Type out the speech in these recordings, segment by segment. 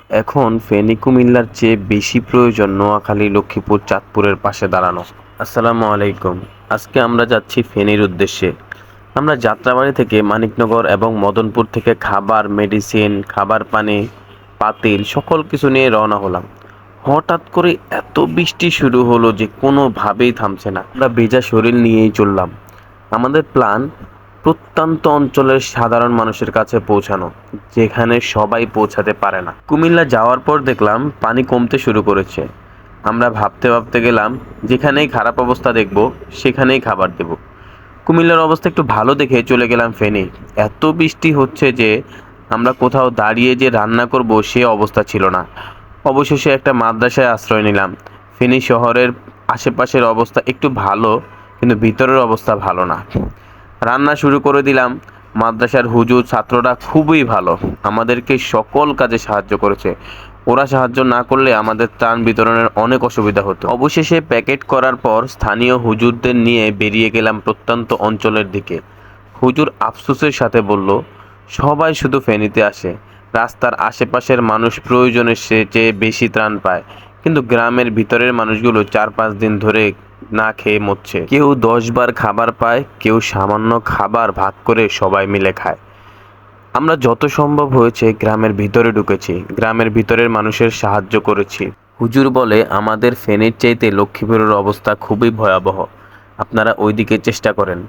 এখন ফেনী কুমিল্লার চেয়ে বেশি প্রয়োজন নোয়াখালী, লক্ষ্মীপুর, চাঁদপুরের পাশে দাঁড়ানো। আসসালামু আলাইকুম। আজকে আমরা যাচ্ছি ফেনীর উদ্দেশ্যে। আমরা যাত্রাবাড়ি থেকে মানিকনগর এবং মদনপুর থেকে খাবার, মেডিসিন, খাবার পানি, পাতিল সকল কিছু নিয়ে রওনা হলাম। হঠাৎ করে এত বৃষ্টি শুরু হলো যে কোনোভাবেই থামছে না। আমরা ভেজা শরীর নিয়েই চললাম। আমাদের প্ল্যান প্রত্যন্ত অঞ্চলের সাধারণ মানুষের কাছে পৌঁছানো, যেখানে সবাই পৌঁছাতে পারে না। কুমিল্লা যাওয়ার পর দেখলাম পানি কমতে শুরু করেছে। আমরা ভাবতে ভাবতে গেলাম যেখানেই খারাপ অবস্থা দেখব সেখানেই খাবার দেব। কুমিল্লার অবস্থা একটু ভালো দেখে চলে গেলাম ফেনী। এত বৃষ্টি হচ্ছে যে আমরা কোথাও দাঁড়িয়ে যে রান্না করব সে অবস্থা ছিল না। অবশেষে একটা মাদ্রাসায় আশ্রয় নিলাম। ফেনী শহরের আশেপাশের অবস্থা একটু ভালো, কিন্তু ভিতরের অবস্থা ভালো না। রান্না শুরু করে দিলাম। মাদ্রাসার হুজুর ছাত্ররা খুবই ভালো, আমাদেরকে সকল কাজে সাহায্য করেছে। ওরা সাহায্য না করলে আমাদের ত্রাণ বিতরণের অনেক অসুবিধা হতো। অবশেষে প্যাকেট করার পর স্থানীয় হুজুরদের নিয়ে বেরিয়ে গেলাম প্রত্যন্ত অঞ্চলের দিকে। হুজুর আফসোসের সাথে বলল, সবাই শুধু ফেনীতে আসে, রাস্তার আশেপাশের মানুষ প্রয়োজনের চেয়ে বেশি ত্রাণ পায়, কিন্তু গ্রামের ভিতরের মানুষগুলো 4-5 দিন ধরে না খেয়ে মরছে। কেউ 10 বার খাবার পায়, কেউ সামান্য খাবার ভাগ করে সবাই মিলে খায়। আমরা যত সম্ভব হয়েছে গ্রামের ভিতরে ঢুকেছি, গ্রামের ভিতরের মানুষের সাহায্য করেছি। হুজুর বলে, আমাদের ফেনীর চাইতে লক্ষ্মীপুরের অবস্থা খুবই ভয়াবহ, আপনারা ওইদিকে চেষ্টা করেন।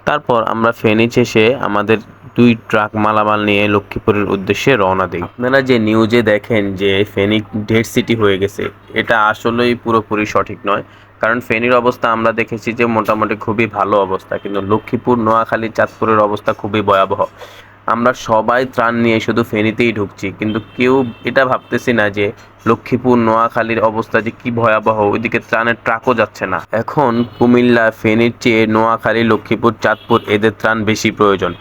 তারপর আমরা ফেনী শেষে আমাদের 2 ট্রাক মালামাল নিয়ে লক্ষ্মীপুরের উদ্দেশ্যে রওনা দিই। আপনারা যে নিউজে দেখেন যে ফেনী ডেড সিটি হয়ে গেছে, এটা আসলেই পুরোপুরি সঠিক নয়। কারণ ফেনীর অবস্থা আমরা দেখেছি যে মোটামুটি খুবই ভালো অবস্থা, কিন্তু লক্ষ্মীপুর, নোয়াখালী, চাঁদপুরের অবস্থা খুবই ভয়াবহ। আমরা সবাই ত্রাণ নিয়ে শুধু ফেনীতেই ঢুকছি, কিন্তু কেউ এটা ভাবতেছি না যে লক্ষ্মীপুর, নোয়াখালীর অবস্থা যে কি ভয়াবহ, ওইদিকে ত্রাণের ট্রাকও যাচ্ছে না। এখন কুমিল্লা, ফেনীর চেয়ে নোয়াখালী, লক্ষ্মীপুর, চাঁদপুর এদের ত্রাণ বেশি প্রয়োজন।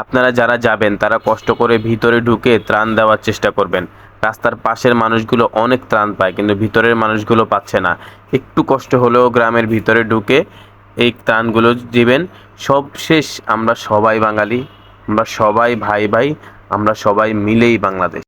আপনারা যারা যাবেন তারা কষ্ট করে ভিতরে ঢুকে ত্রাণ দেওয়ার চেষ্টা করবেন। রাস্তার পাশের মানুষগুলো অনেক ত্রাণ পায়, কিন্তু ভিতরের মানুষগুলো পাচ্ছে না। একটু কষ্ট হলেও গ্রামের ভিতরে ঢুকে এই ত্রাণগুলো দিবেন। সবশেষ আমরা সবাই বাঙালি, আমরা সবাই ভাই ভাই, আমরা সবাই মিলেই বাংলাদেশ।